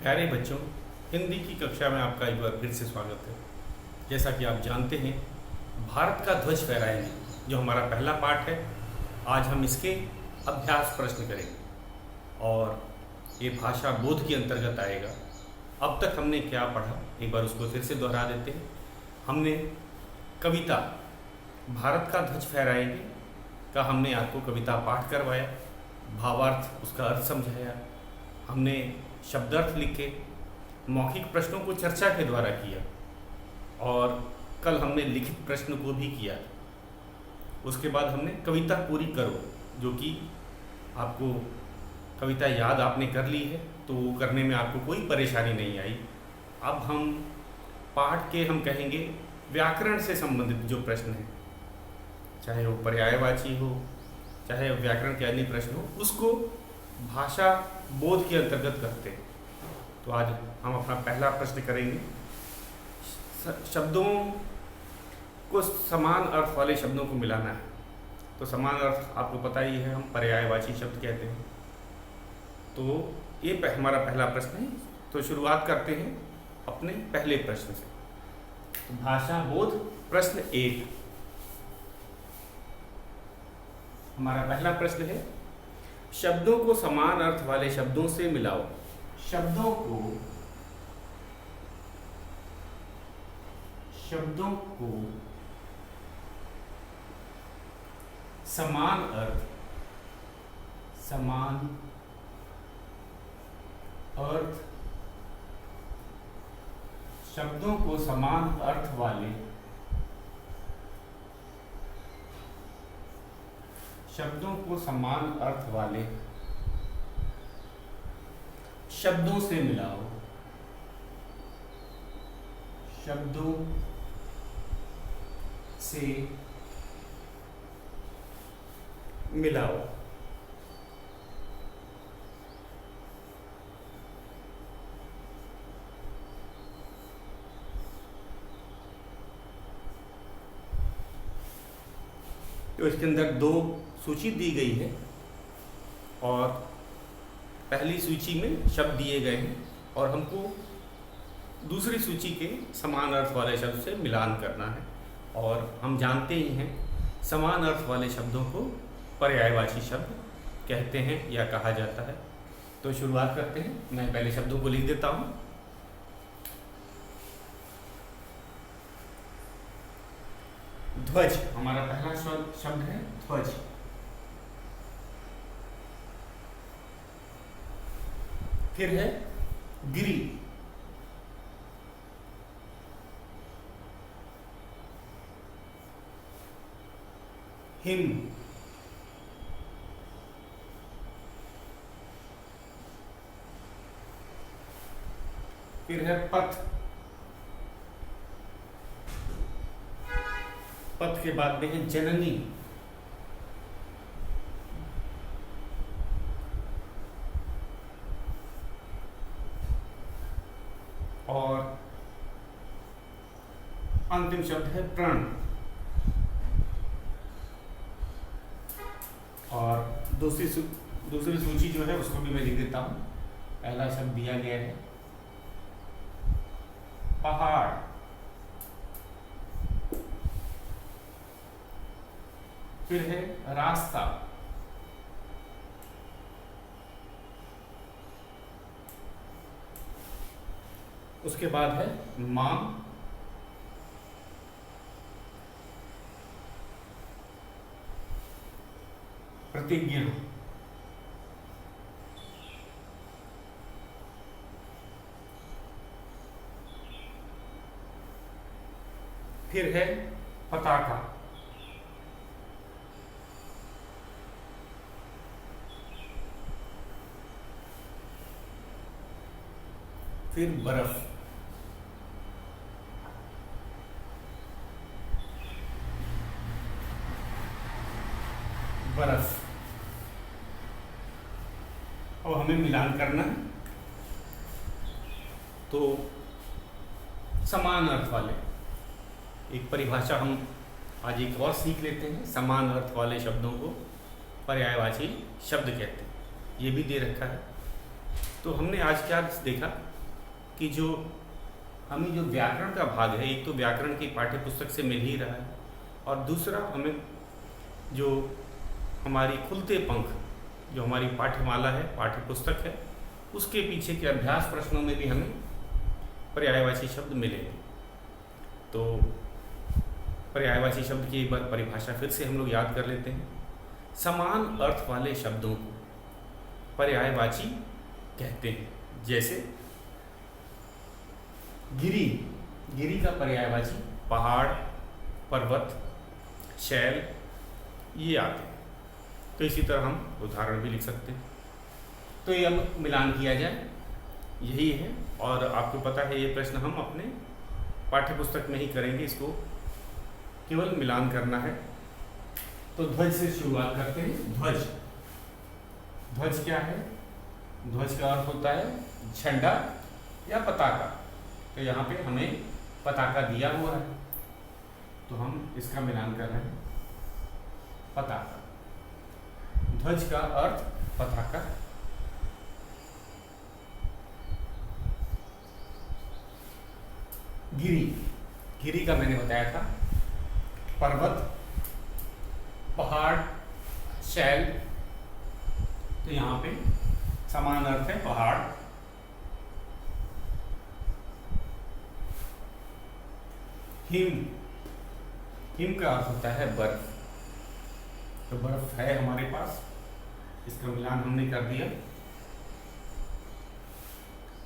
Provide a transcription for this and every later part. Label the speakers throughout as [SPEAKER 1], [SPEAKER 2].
[SPEAKER 1] प्यारे बच्चों, हिंदी की कक्षा में आपका एक बार फिर से स्वागत है। जैसा कि आप जानते हैं, भारत का ध्वज फहराएंगे जो हमारा पहला पाठ है। आज हम इसके अभ्यास प्रश्न करेंगे और ये भाषा बोध के अंतर्गत आएगा। अब तक हमने क्या पढ़ा, एक बार उसको फिर से दोहरा देते हैं। हमने कविता भारत का ध्वज फहराएंगे का हमने आपको कविता पाठ करवाया, भावार्थ उसका अर्थ समझाया, हमने शब्दार्थ लिखे, मौखिक प्रश्नों को चर्चा के द्वारा किया और कल हमने लिखित प्रश्न को भी किया। उसके बाद हमने कविता पूरी करो, जो कि आपको कविता याद आपने कर ली है तो वो करने में आपको कोई परेशानी नहीं आई। अब हम पाठ के हम कहेंगे व्याकरण से संबंधित जो प्रश्न हैं, चाहे वो पर्यायवाची हो चाहे व्याकरण के अन्य प्रश्न हो, उसको भाषा बोध के अंतर्गत करते हैं। तो आज हम अपना पहला प्रश्न करेंगे। शब्दों को समान अर्थ वाले शब्दों को मिलाना है। तो समान अर्थ आपको पता ही है, हम पर्यायवाची शब्द कहते हैं। तो ये हमारा पहला प्रश्न है। तो शुरुआत करते हैं अपने पहले प्रश्न से। तो भाषा बोध प्रश्न 1, हमारा पहला प्रश्न है, शब्दों को समान अर्थ वाले शब्दों से मिलाओ। शब्दों को समान अर्थ शब्दों को समान अर्थ वाले शब्दों से मिलाओ। शब्दों से मिलाओ। तो इसके अंदर दो सूची दी गई है और पहली सूची में शब्द दिए गए हैं और हमको दूसरी सूची के समान अर्थ वाले शब्द से मिलान करना है। और हम जानते ही हैं, समान अर्थ वाले शब्दों को पर्यायवाची शब्द कहते हैं या कहा जाता है। तो शुरुआत करते हैं। मैं पहले शब्दों को लिख देता हूँ। ध्वज, हमारा पहला शब्द है ध्वज। फिर है गिरी, हिम, फिर है पथ। पथ के बाद में है जननी, और अंतिम शब्द है प्रण। और दूसरी सूची जो है उसको भी मैं लिख देता हूं। पहला शब्द दिया गया है पहाड़, फिर है रास्ता, उसके बाद है मां, प्रतिज्ञा, फिर है पताका, फिर बर्फ, अब हमें मिलान करना है। तो समान अर्थ वाले एक परिभाषा हम आज एक और सीख लेते हैं। समान अर्थ वाले शब्दों को पर्यायवाची शब्द कहते हैं, ये भी दे रखा है। तो हमने आज क्या देखा कि जो हमें जो व्याकरण का भाग है, एक तो व्याकरण की पाठ्य पुस्तक से मिल ही रहा है, और दूसरा हमें जो हमारी खुलते पंख जो हमारी पाठ्यमाला है, पाठ्य पुस्तक है, उसके पीछे के अभ्यास प्रश्नों में भी हमें पर्यायवाची शब्द मिलेंगे। तो पर्यायवाची शब्द की एक बार परिभाषा फिर से हम लोग याद कर लेते हैं। समान अर्थ वाले शब्दों को पर्यायवाची कहते हैं। जैसे गिरी, गिरी का पर्यायवाची पहाड़, पर्वत, शैल ये आते हैं। तो इसी तरह हम उदाहरण भी लिख सकते हैं। तो ये अब मिलान किया जाए, यही है। और आपको पता है ये प्रश्न हम अपने पाठ्य पुस्तक में ही करेंगे, इसको केवल मिलान करना है। तो ध्वज से शुरुआत करते हैं। ध्वज, ध्वज क्या है? ध्वज का अर्थ होता है झंडा या पताका। तो यहाँ पे हमें पताका दिया हुआ है, तो हम इसका मिलान कर रहे हैं, पताका। ध्वज का अर्थ पताका। गिरी, गिरी का मैंने बताया था पर्वत, पहाड़, शैल। तो यहाँ पे समान अर्थ है पहाड़। हिम, हिम का अर्थ होता है बर्फ। तो बर्फ है हमारे पास, इसका मिलान हमने कर दिया।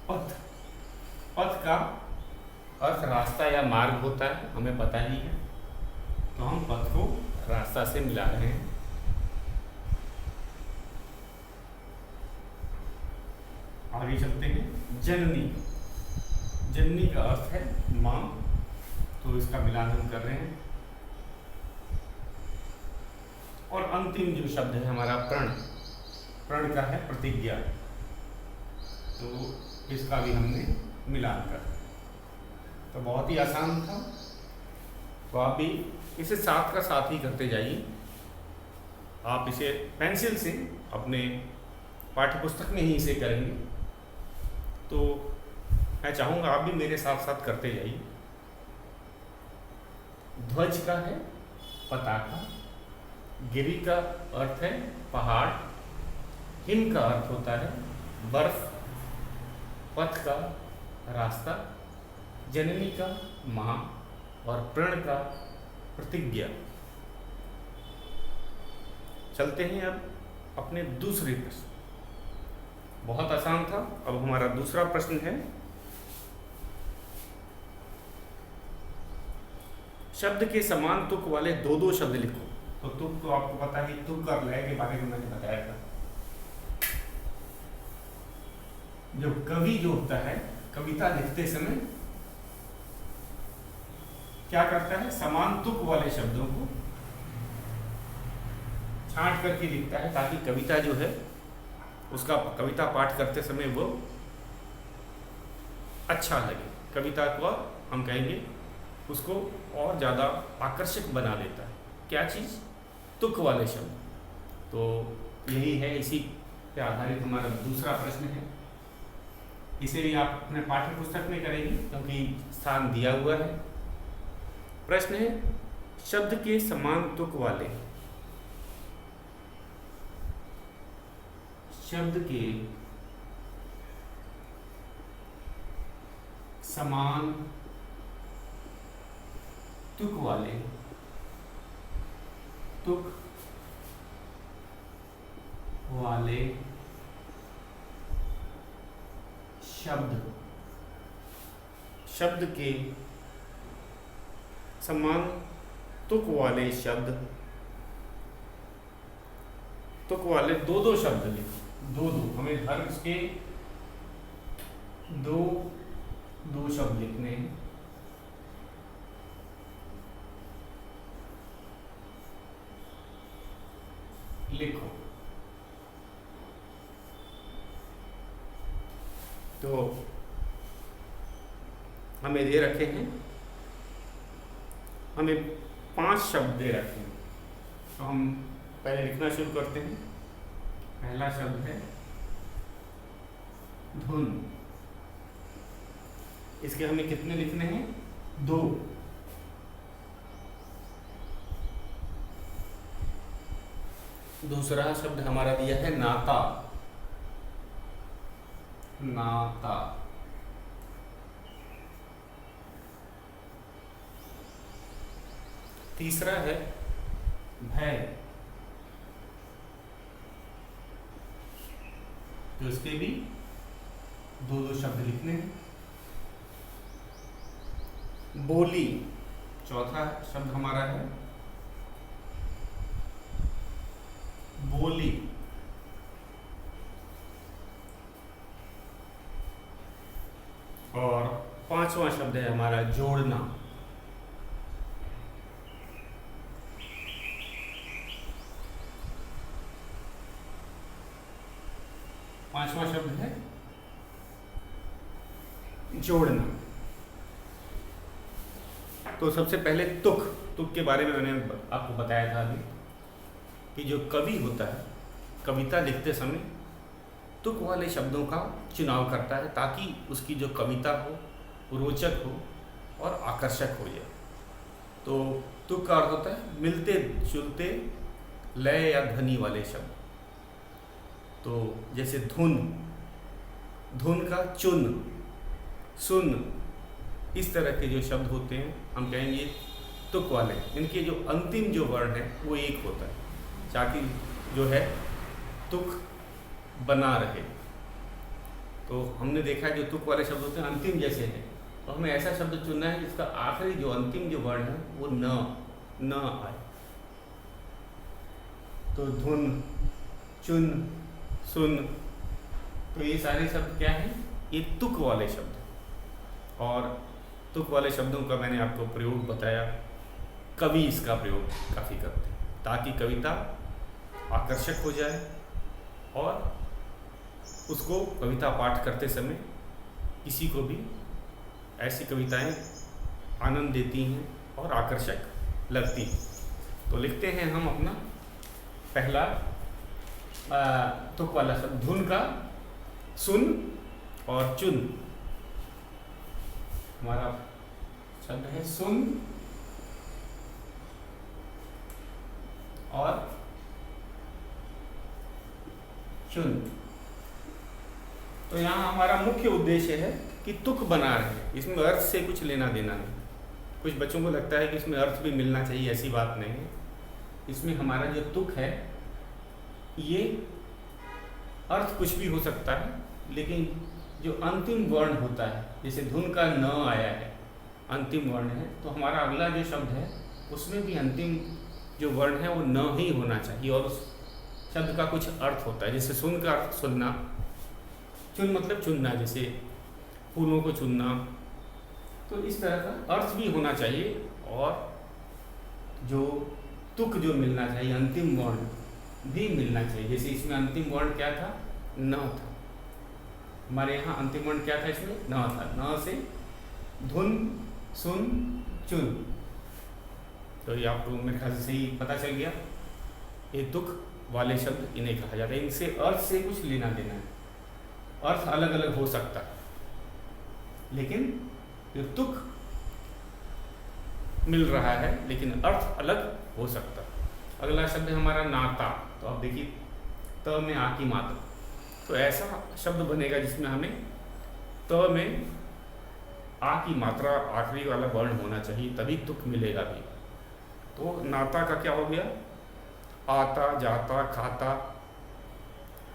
[SPEAKER 1] पथ, पथ का अर्थ रास्ता या मार्ग होता है, हमें पता ही है। तो हम पथ को रास्ता से मिला रहे हैं। आगे चलते हैं। जननी, जननी का अर्थ है मां। तो इसका मिलान हम कर रहे हैं। और अंतिम जो शब्द है हमारा प्रण, प्रण का है प्रतिज्ञा। तो इसका भी हमने मिलान कर। तो बहुत ही आसान था। तो आप भी इसे साथ का साथ ही करते जाइए। आप इसे पेंसिल से अपने पाठ्य पुस्तक में ही इसे करेंगे। तो मैं चाहूँगा आप भी मेरे साथ साथ करते जाइए। ध्वज का है पताका, गिरी का अर्थ है पहाड़, हिम का अर्थ होता है बर्फ, पथ का रास्ता, जननी का मां, और प्रण का प्रतिज्ञा। चलते हैं अब अपने दूसरे प्रश्न। बहुत आसान था। अब हमारा दूसरा प्रश्न है, शब्द के समान तुक वाले दो दो शब्द लिखो। तो तुक तो आपको पता है, तुक और लय के बारे में मैंने बताया था। जो कवि जो होता है, कविता लिखते समय क्या करता है? समान तुक वाले शब्दों को छांट करके लिखता है, ताकि कविता जो है उसका कविता पाठ करते समय वो अच्छा लगे। कविता को हम कहेंगे उसको और ज़्यादा आकर्षक बना देता है। क्या चीज़? तुक वाले शब्द। तो यही है, इसी पे आधारित हमारा दूसरा प्रश्न है। इसे भी आप अपने पाठ्य पुस्तक में करेंगे, क्योंकि स्थान दिया हुआ है। प्रश्न है, शब्द के समान तुक वाले, शब्द के समान तुक वाले, तुक वाले शब्द, शब्द के समान तुक वाले शब्द, तुक वाले दो दो शब्द लिखो। दो दो, हमें हर इसके दो दो शब्द लिखने हैं। लिखो। तो हमें दे रखे हैं, हमें 5 शब्द दे रखे हैं। तो हम पहले लिखना शुरू करते हैं। पहला शब्द है धुन। इसके हमें कितने लिखने हैं? 2। दूसरा शब्द हमारा दिया है नाता। नाता। तीसरा है भय, तो इसके भी 2 शब्द लिखने हैं। बोली, चौथा शब्द हमारा है बोली। और 5वां शब्द है हमारा जोड़ना। पांचवा शब्द है जोड़ना। तो सबसे पहले तुक। तुक के बारे में मैंने आपको बताया था अभी कि जो कवि होता है, कविता लिखते समय तुक वाले शब्दों का चुनाव करता है ताकि उसकी जो कविता हो रोचक हो और आकर्षक हो जाए। तो तुक का अर्थ होता है मिलते जुलते लय या ध्वनि वाले शब्द। तो जैसे धुन, धुन का चुन, सुन, इस तरह के जो शब्द होते हैं हम कहेंगे तुक वाले। इनके जो अंतिम जो वर्ण है वो एक होता है ताकि जो है तुक बना रहे। तो हमने देखा है जो तुक वाले शब्द होते हैं अंतिम जैसे हैं, तो हमें ऐसा शब्द चुनना है जिसका आखिरी जो अंतिम जो वर्ण है वो न आए। तो धुन, चुन, सुन, तो ये सारे शब्द क्या हैं? ये तुक वाले शब्द हैं। और तुक वाले शब्दों का मैंने आपको प्रयोग बताया। कवि इसका प्रयोग काफ़ी करते हैं ताकि कविता आकर्षक हो जाए और उसको कविता पाठ करते समय किसी को भी ऐसी कविताएं आनंद देती हैं और आकर्षक लगती हैं। तो लिखते हैं हम अपना पहला तुक वाला शब्द धुन का सुन और चुन। हमारा शब्द है सुन और चुन। तो यहाँ हमारा मुख्य उद्देश्य है कि तुक बना रहे, इसमें अर्थ से कुछ लेना देना नहीं। कुछ बच्चों को लगता है कि इसमें अर्थ भी मिलना चाहिए, ऐसी बात नहीं है। इसमें हमारा जो तुक है ये अर्थ कुछ भी हो सकता है, लेकिन जो अंतिम वर्ण होता है, जैसे धुन का न आया है, अंतिम वर्ण है, तो हमारा अगला जो शब्द है उसमें भी अंतिम जो वर्ण है वो न ही होना चाहिए और उस शब्द का कुछ अर्थ होता है। जैसे सुन का अर्थ सुनना, चुन मतलब चुनना, जैसे फूलों को चुनना। तो इस तरह का अर्थ भी होना चाहिए और जो तुक जो मिलना चाहिए, अंतिम वर्ण भी मिलना चाहिए। जैसे इसमें अंतिम वर्ण क्या था? न था। हमारे यहाँ अंतिम वर्ण क्या था? इसमें न था। न से धुन, सुन, चुन। तो ये आपको मेरे ख्याल से सही पता चल गया। ये तुक वाले शब्द इन्हें कहा जाता है। इनसे अर्थ से कुछ लेना देना है। अर्थ अलग अलग हो सकता है, लेकिन ये तुक मिल रहा है लेकिन अर्थ अलग हो सकता है। अगला शब्द है हमारा नाता। तो आप देखिए त में आ की मात्रा, तो ऐसा शब्द बनेगा जिसमें हमें त में आ की मात्रा आखिरी वाला वर्ण होना चाहिए, तभी तुक मिलेगा भी। तो नाता का क्या हो गया? आता, जाता, खाता।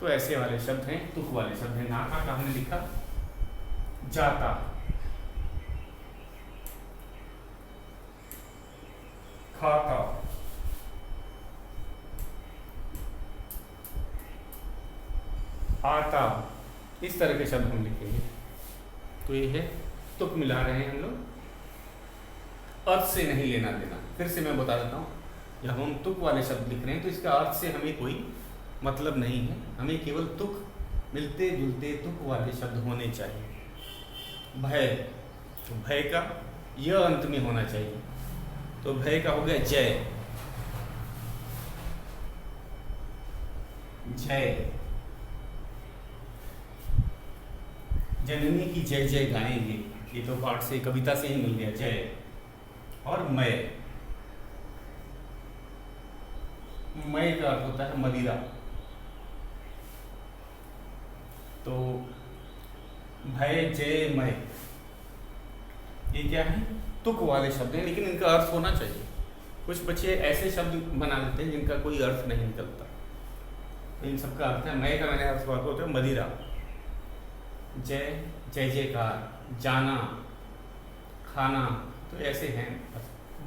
[SPEAKER 1] तो ऐसे वाले शब्द हैं, तुक वाले शब्द हैं। नाता का हमने लिखा जाता, खाता, आता, इस तरह के शब्द हम लिखेंगे। तो ये है तुक मिला रहे हैं हम लोग, अर्थ से नहीं लेना देना। फिर से मैं बता देता हूँ, जब हम तुक वाले शब्द लिख रहे हैं तो इसका अर्थ से हमें कोई मतलब नहीं है। हमें केवल तुक, मिलते जुलते तुक वाले शब्द होने चाहिए। भय, तो भय का यह अंत में होना चाहिए। तो भय का हो गया जय, जय, जननी की जय जय गाएंगे। ये तो पाठ से कविता से ही मिल गया, जय और मय। मय का अर्थ होता है मदिरा। तो भय जय मय ये क्या है, तुक वाले शब्द हैं, लेकिन इनका अर्थ होना चाहिए। कुछ बच्चे ऐसे शब्द बना लेते हैं जिनका कोई अर्थ नहीं निकलता, तो इन सबका अर्थ है। मय का मैंने अर्थ होता है मदिरा। जय जय जयकार, जाना, खाना, तो ऐसे हैं।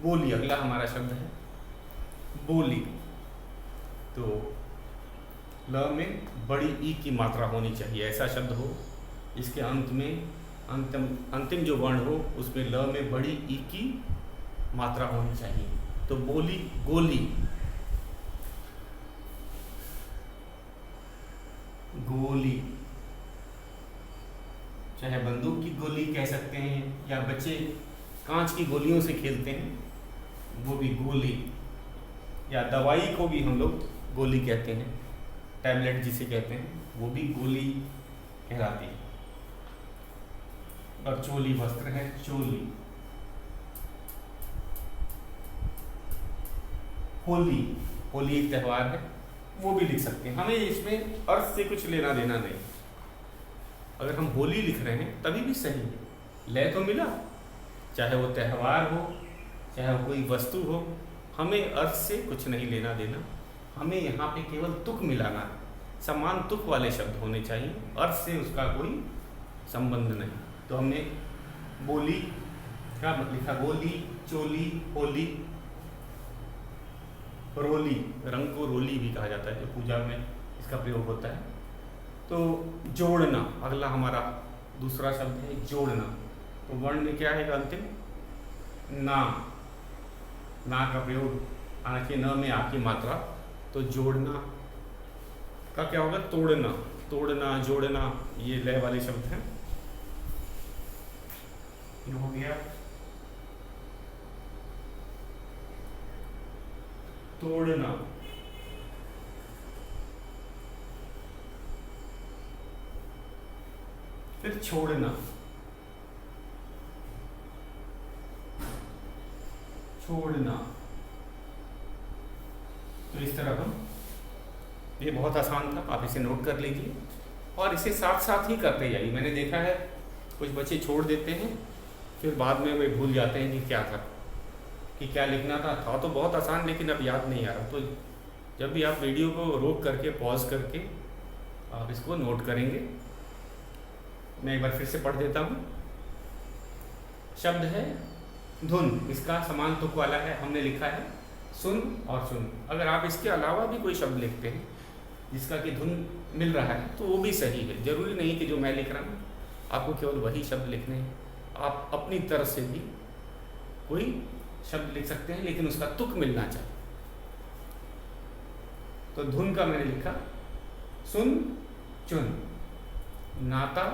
[SPEAKER 1] बोली अगला हमारा शब्द है बोली। तो ल में बड़ी ई की मात्रा होनी चाहिए, ऐसा शब्द हो इसके अंत में अंतिम जो वर्ण हो उसमें ल में बड़ी ई की मात्रा होनी चाहिए। तो बोली गोली, गोली चाहे बंदूक की गोली कह सकते हैं, या बच्चे कांच की गोलियों से खेलते हैं वो भी गोली, या दवाई को भी हम लोग गोली कहते हैं, टैबलेट जिसे कहते हैं वो भी गोली कहलाती है। और चोली वस्त्र है चोली। होली, होली एक त्यौहार है, वो भी लिख सकते हैं। हमें इसमें अर्थ से कुछ लेना देना नहीं। अगर हम होली लिख रहे हैं तभी भी सही है, लय तो मिला, चाहे वो त्यौहार हो चाहे वो कोई वस्तु हो, हमें अर्थ से कुछ नहीं लेना देना। हमें यहाँ पे केवल तुक मिलाना है, समान तुक वाले शब्द होने चाहिए, अर्थ से उसका कोई संबंध नहीं। तो हमने बोली क्या लिखा, गोली, चोली, होली, रोली, रंग को रोली भी कहा जाता है जो पूजा में इसका प्रयोग होता है। तो जोड़ना अगला हमारा दूसरा शब्द है जोड़ना। तो वर्ण में क्या है अंतिम, ना, ना का प्रयोग आना चाहिए, न में आ की मात्रा। तो जोड़ना का क्या होगा, तोड़ना, तोड़ना, जोड़ना, ये लय वाले शब्द हैं। ये हो गया तोड़ना। फिर छोड़ना, छोड़ना। तो इस तरह हम, ये बहुत आसान था, आप इसे नोट कर लीजिए और इसे साथ साथ ही करते जाइए। मैंने देखा है कुछ बच्चे छोड़ देते हैं, फिर बाद में वे भूल जाते हैं कि क्या था, कि क्या लिखना था तो बहुत आसान, लेकिन अब याद नहीं आ रहा। तो जब भी आप वीडियो को रोक करके पॉज करके आप इसको नोट करेंगे। मैं एक बार फिर से पढ़ देता हूँ। शब्द है धुन, इसका समान तुक वाला है, हमने लिखा है सुन और सुन। अगर आप इसके अलावा भी कोई शब्द लिखते हैं जिसका कि धुन मिल रहा है तो वो भी सही है। जरूरी नहीं कि जो मैं लिख रहा हूँ आपको केवल वही शब्द लिखने हैं, आप अपनी तरफ से भी कोई शब्द लिख सकते हैं, लेकिन उसका तुक मिलना चाहिए। तो धुन का मैंने लिखा सुन, चुन, नाता,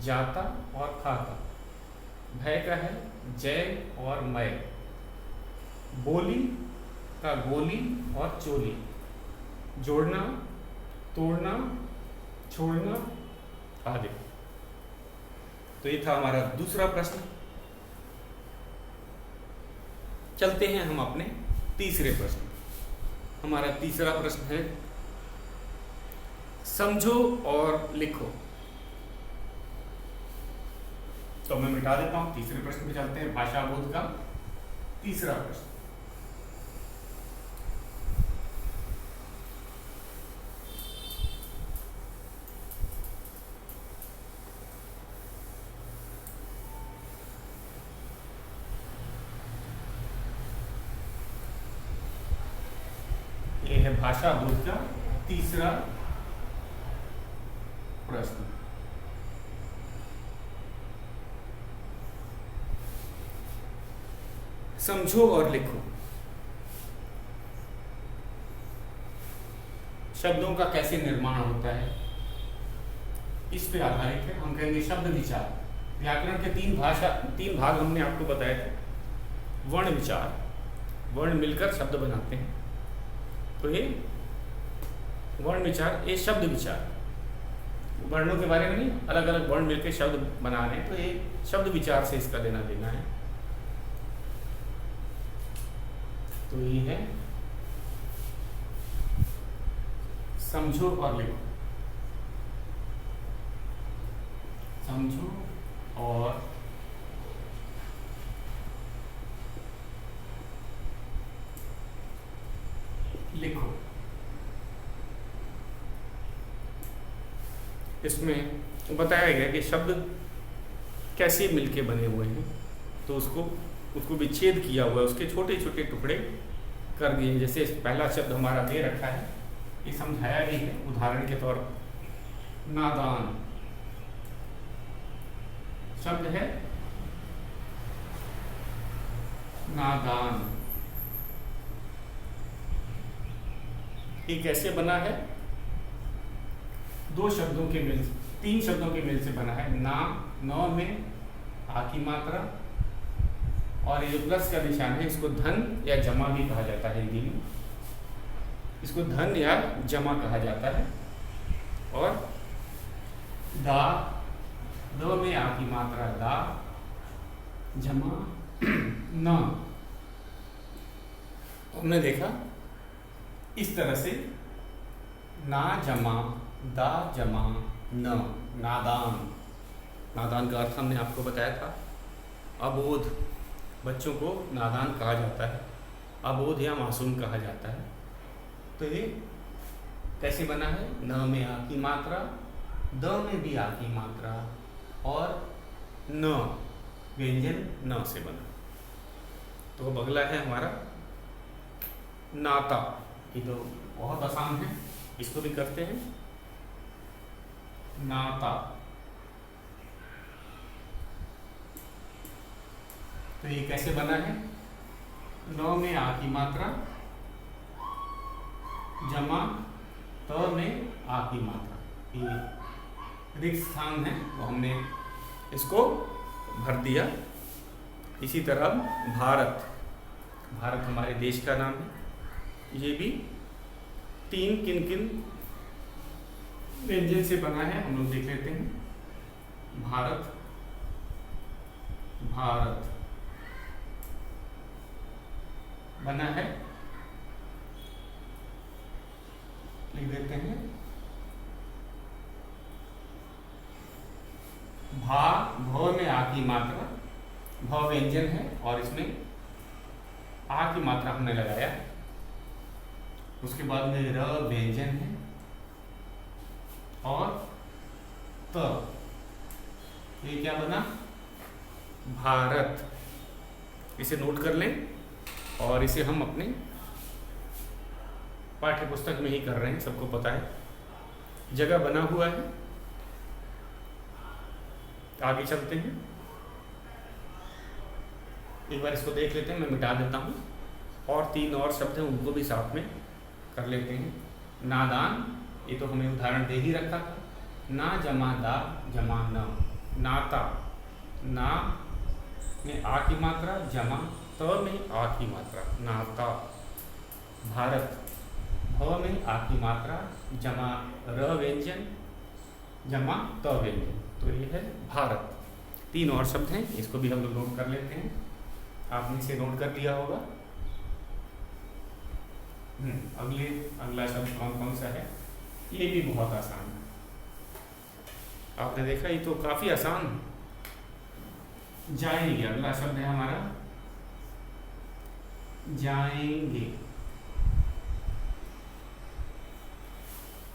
[SPEAKER 1] जाता और खाता। भय का है जय और मय। बोली का गोली और चोली। जोड़ना, तोड़ना, छोड़ना आदि। तो ये था हमारा दूसरा प्रश्न। चलते हैं हम अपने तीसरे प्रश्न। हमारा तीसरा प्रश्न है समझो और लिखो। तो मैं मिटा देता हूं, तीसरे प्रश्न पे चलते हैं। भाषा बोध का तीसरा प्रश्न। ये है भाषा बोध का तीसरा प्रश्न। समझो और लिखो। शब्दों का कैसे निर्माण होता है इस पे आधारित है। हम कहेंगे शब्द विचार। व्याकरण के तीन भाग हमने आपको बताए थे। वर्ण विचार, वर्ण मिलकर शब्द बनाते हैं, तो ये वर्ण विचार, ये शब्द विचार। वर्णों के बारे में नहीं, अलग अलग वर्ण मिलकर शब्द बना रहे हैं, तो ये शब्द विचार से इसका लेना देना है। तो ये है समझो और लिखो। समझो और लिखो। इसमें बताया गया कि शब्द कैसे मिलके बने हुए हैं, तो उसको विच्छेद किया हुआ है, उसके छोटे छोटे टुकड़े कर दिए। जैसे पहला शब्द हमारा दे रखा है, ये समझाया भी है उदाहरण के तौर पर। नादान शब्द है, नादान। ये कैसे बना है? तीन शब्दों के मेल से बना है। ना, नौ में आ की मात्रा, और ये जो प्लस का निशान है इसको धन या जमा भी कहा जाता है हिंदी में। इसको धन या जमा कहा जाता है। और दा, दो में आ की मात्रा दा, जमा न। हमने देखा इस तरह से ना जमा दा जमा न, नादान। नादान का अर्थ हमने आपको बताया था, अबोध। बच्चों को नादान कहा जाता है, अबोध या मासूम कहा जाता है। तो ये कैसे बना है? न में आ की मात्रा, द में भी आ की मात्रा, और न, व्यंजन न से बना। तो अब अगला है हमारा नाता। ये तो बहुत आसान है, इसको भी करते हैं। नाता, तो ये कैसे बना है? नौ में आ की मात्रा, जमा त में आ की मात्रा। ये रिक्त स्थान है, तो हमने इसको भर दिया। इसी तरह भारत, भारत हमारे देश का नाम है। ये भी तीन किन किन व्यंजन से बना है, हम लोग देख लेते हैं। भारत, भारत बना है, लिख देते हैं। भा, भ में आ की मात्रा, भ व्यंजन है और इसमें आ की मात्रा हमने लगाया। उसके बाद में र व्यंजन है और त, ये क्या बना? भारत। इसे नोट कर लें, और इसे हम अपने पाठ्य पुस्तक में ही कर रहे हैं, सबको पता है, जगह बना हुआ है। आगे चलते हैं, एक बार इसको देख लेते हैं, मैं मिटा देता हूँ। और तीन और शब्द हैं, उनको भी साथ में कर लेते हैं। नादान, ये तो हमें उदाहरण दे ही रखा था। ना जमा दा जमा न, नाता। ना में आ की मात्रा, जमा त में आ की मात्रा, नाता। भारत, भ में आ की मात्रा, जमा र व्यंजन, जमा त व्यंजन, तो ये है भारत। तीन और शब्द हैं, इसको भी हम लोग नोट कर लेते हैं। आपने इसे नोट कर लिया होगा। अगला शब्द कौन कौन सा है? ये भी बहुत आसान है, आपने देखा, ये तो काफी आसान। जाएंगे, अगला शब्द है हमारा जाएंगे।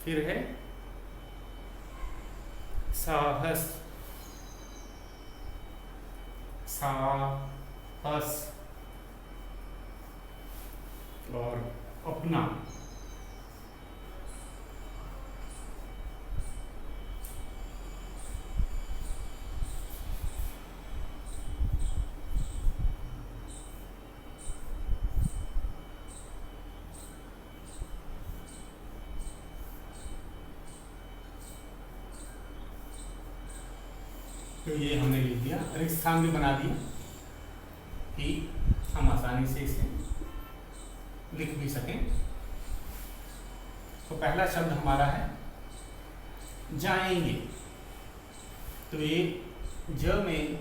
[SPEAKER 1] फिर है साहस, साहस, और अपना। तो ये हमने लिख दिया, रिक्त स्थान भी बना दिया कि हम आसानी से इसे लिख भी सकें। तो पहला शब्द हमारा है जाएंगे। तो ये ज में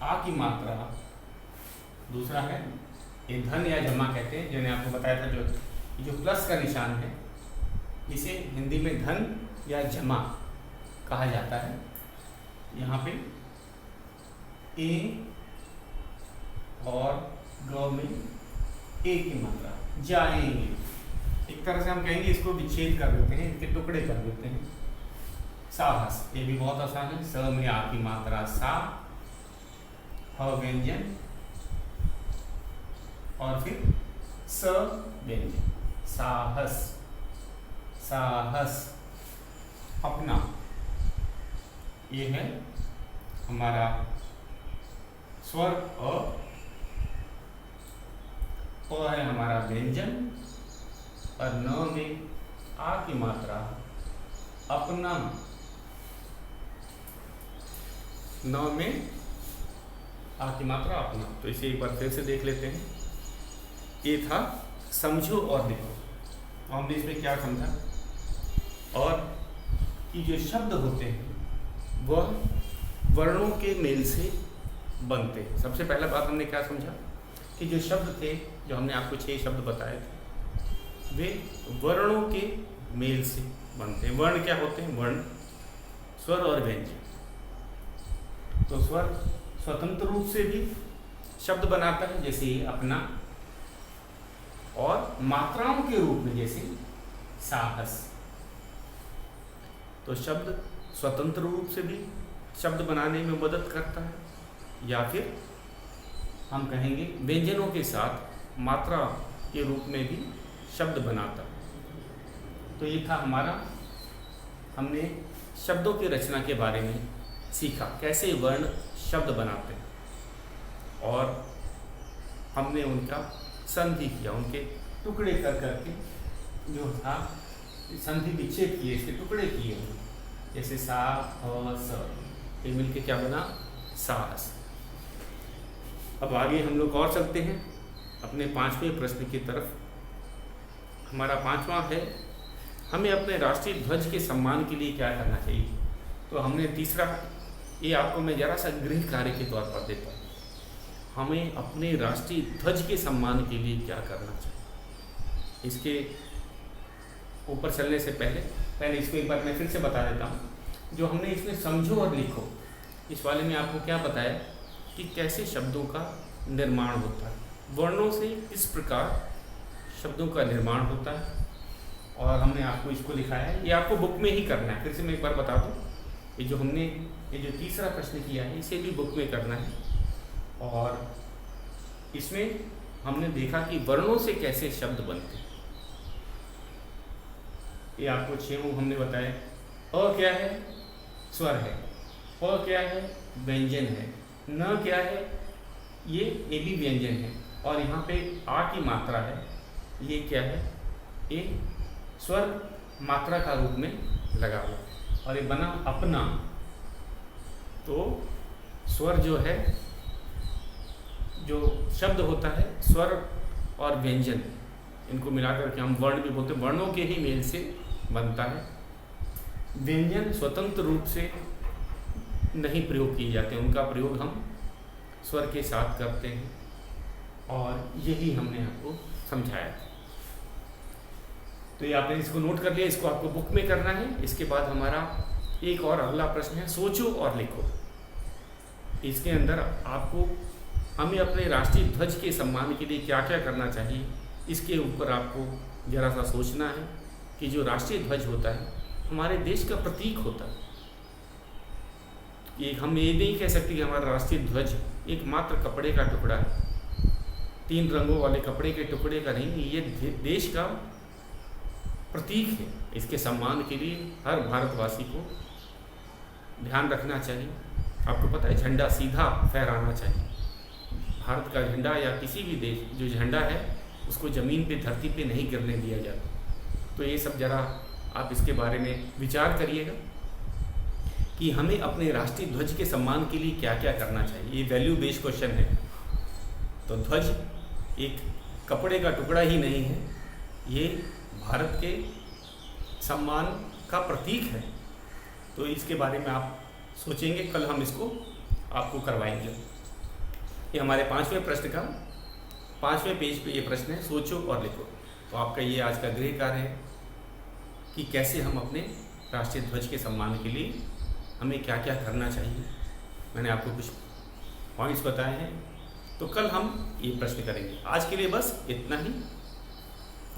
[SPEAKER 1] आ की मात्रा, दूसरा है ये धन या जमा कहते हैं, जो मैंने आपको बताया था, जो प्लस का निशान है इसे हिंदी में धन या जमा कहा जाता है। यहाँ पे ए और ग में ए की मात्रा, जाएंगे। एक तरह से हम कहेंगे इसको विच्छेद कर देते हैं, इसके टुकड़े कर देते हैं। साहस, ये भी बहुत आसान है। स में आ की मात्रा सा, ह व्यंजन और फिर स व्यंजन, साहस, साहस, अपना। ये है हमारा स्वर अ, प है हमारा व्यंजन और न में आ की मात्रा अपना, न में आ की मात्रा अपना। तो इसे एक बार फिर से देख लेते हैं। ये था समझो और लिखो। हमने इसमें क्या समझा, और कि जो शब्द होते हैं वह वर्णों के मेल से बनते हैं। सबसे पहला बात हमने क्या समझा कि जो शब्द थे, जो हमने आपको 6 शब्द बताए थे, वे वर्णों के मेल से बनते हैं। वर्ण क्या होते हैं? वर्ण स्वर और व्यंजन। तो स्वर स्वतंत्र रूप से भी शब्द बनाता है, जैसे अपना, और मात्राओं के रूप में जैसे साहस। तो शब्द स्वतंत्र रूप से भी शब्द बनाने में मदद करता है, या फिर हम कहेंगे व्यंजनों के साथ मात्रा के रूप में भी शब्द बनाता है। तो ये था हमारा, हमने शब्दों की रचना के बारे में सीखा, कैसे वर्ण शब्द बनाते हैं, और हमने उनका संधि किया, उनके टुकड़े कर करके जो था संधि विच्छेद किए, इसके टुकड़े किए, जैसे सा ह स, ये मिलके क्या बना? साहस। अब आगे हम लोग और चलते हैं अपने 5वें प्रश्न की तरफ। हमारा 5वां है, हमें अपने राष्ट्रीय ध्वज के सम्मान के लिए क्या करना चाहिए। तो हमने तीसरा, ये आपको मैं जरा सा गृह कार्य के तौर पर देता हूँ। हमें अपने राष्ट्रीय ध्वज के सम्मान के लिए क्या करना चाहिए। इसके ऊपर चलने से पहले इसको एक बार मैं फिर से बता देता हूँ। जो हमने इसमें समझो और लिखो, इस वाले में आपको क्या बताया कि कैसे शब्दों का निर्माण होता है, वर्णों से किस प्रकार शब्दों का निर्माण होता है, और हमने आपको इसको लिखाया है। ये आपको बुक में ही करना है। फिर से मैं एक बार बता दूँ, ये जो तीसरा प्रश्न किया है इसे भी बुक में करना है। और इसमें हमने देखा कि वर्णों से कैसे शब्द बनते हैं। ये आपको 6 हमने बताया। अ क्या है? स्वर है। प क्या है? व्यंजन है। न क्या है? ये भी व्यंजन है। और यहाँ पे आ की मात्रा है, ये क्या है? ये स्वर मात्रा का रूप में लगा हुआ, और ये बना अपना। तो स्वर जो है, जो शब्द होता है, स्वर और व्यंजन, इनको मिलाकर के हम वर्ण भी बोलते हैं, वर्णों के ही मेल से बनता है। व्यंजन स्वतंत्र रूप से नहीं प्रयोग किए जाते, उनका प्रयोग हम स्वर के साथ करते हैं, और यही हमने आपको समझाया था। तो ये आपने इसको नोट कर लिया, इसको आपको बुक में करना है। इसके बाद हमारा एक और अगला प्रश्न है, सोचो और लिखो। इसके अंदर आपको हमें अपने राष्ट्रीय ध्वज के सम्मान के लिए क्या क्या करना चाहिए, इसके ऊपर आपको जरा सा सोचना है कि जो राष्ट्रीय ध्वज होता है हमारे देश का प्रतीक होता है। ये हम ये नहीं कह सकते कि हमारा राष्ट्रीय ध्वज एक मात्र कपड़े का टुकड़ा है, 3 रंगों वाले कपड़े के टुकड़े का नहीं, ये देश का प्रतीक है। इसके सम्मान के लिए हर भारतवासी को ध्यान रखना चाहिए। आपको पता है, झंडा सीधा फहराना चाहिए। भारत का झंडा या किसी भी देश जो झंडा है उसको ज़मीन पे, धरती पे नहीं गिरने दिया जाता। तो ये सब जरा आप इसके बारे में विचार करिएगा कि हमें अपने राष्ट्रीय ध्वज के सम्मान के लिए क्या क्या करना चाहिए। ये वैल्यू बेस्ड क्वेश्चन है। तो ध्वज एक कपड़े का टुकड़ा ही नहीं है, ये भारत के सम्मान का का प्रतीक है। तो इसके बारे में आप सोचेंगे, कल हम इसको आपको करवाएंगे। ये हमारे 5वें प्रश्न का 5वें पेज पे ये प्रश्न है, सोचो और लिखो। तो आपका ये आज का गृह कार्य है कि कैसे हम अपने राष्ट्रीय ध्वज के सम्मान के लिए हमें क्या क्या करना चाहिए। मैंने आपको कुछ पॉइंट्स बताए हैं, तो कल हम ये प्रश्न करेंगे। आज के लिए बस इतना ही।